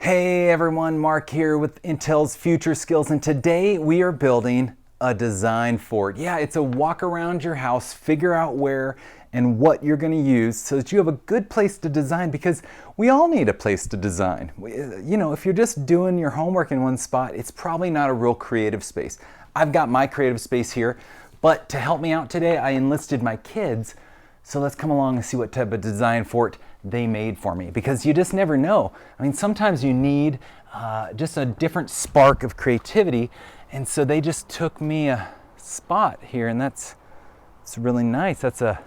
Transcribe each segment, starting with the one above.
Hey everyone, Mark here with Intel's Future Skills, and today we are building a design fort. Yeah, it's a walk around your house, figure out where and what you're going to use so that you have a good place to design, because we all need a place to design. If you're just doing your homework in one spot, it's probably not a real creative space. I've got my creative space here, but to help me out today, I enlisted my kids. So let's come along and see what type of design fort they made for me, because you just never know. I mean, sometimes you need just a different spark of creativity, and so they just took me a spot here, and it's really nice. It's a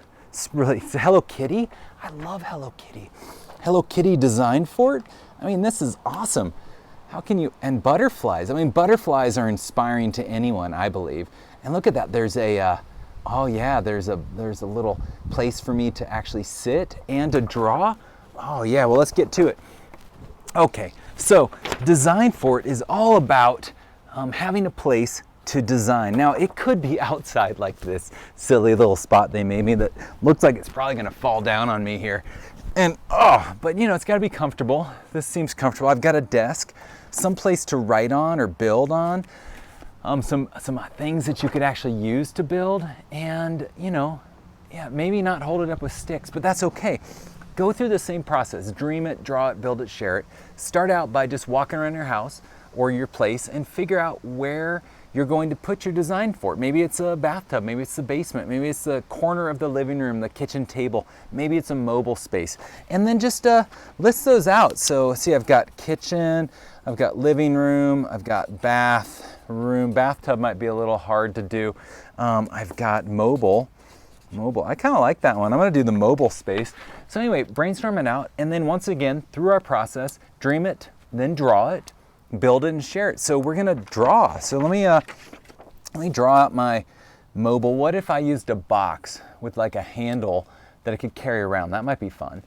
Hello Kitty. I love Hello Kitty. Hello Kitty design fort. I mean, this is awesome. How can you, and butterflies. I mean, butterflies are inspiring to anyone, I believe. And look at that. There's a oh yeah, there's a little place for me to actually sit and to draw. Oh yeah, well, let's get to it. Okay, so design fort is all about having a place to design. Now, it could be outside like this silly little spot they made me that looks like it's probably gonna fall down on me here. And but it's gotta be comfortable. This seems comfortable. I've got a desk, some place to write on or build on. Some things that you could actually use to build, and maybe not hold it up with sticks, but that's okay. Go through the same process. Dream it, draw it, build it, share it. Start out by just walking around your house or your place and figure out where you're going to put your design fort. Maybe it's a bathtub, maybe it's the basement, maybe it's the corner of the living room, the kitchen table, maybe it's a mobile space. And then just list those out. So see, I've got kitchen, I've got living room, I've got bathroom. Bathtub might be a little hard to do. I've got mobile. I kind of like that one. I'm going to do the mobile space. So anyway, brainstorm it out, and then once again, through our process, dream it, then draw it, build it, and share it. So we're going to draw. So let me draw out my mobile. What if I used a box with like a handle that I could carry around? That might be fun.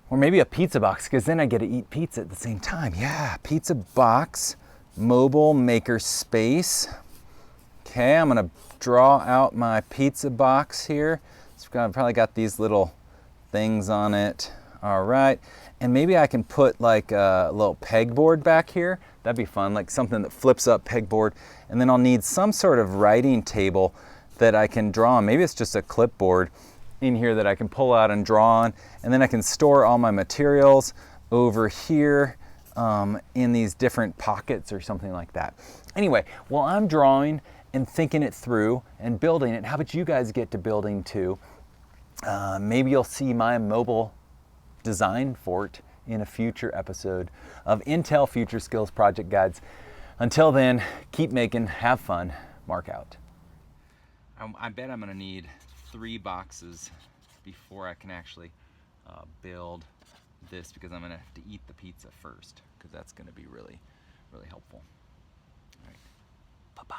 Or maybe a pizza box, because then I get to eat pizza at the same time. Yeah, pizza box, mobile maker space. Okay, I'm gonna draw out my pizza box here. It's probably got these little things on it. All right, and maybe I can put like a little pegboard back here. That'd be fun, like something that flips up, pegboard. And then I'll need some sort of writing table that I can draw on. Maybe it's just a clipboard in here that I can pull out and draw on, and then I can store all my materials over here in these different pockets or something like that. Anyway, while I'm drawing and thinking it through and building it, how about you guys get to building too? Maybe you'll see my mobile design fort in a future episode of Intel Future Skills Project Guides. Until then, keep making, have fun, Mark out. I bet I'm gonna need 3 boxes before I can actually build this, because I'm gonna have to eat the pizza first, because that's gonna be really, really helpful. All right, bye-bye.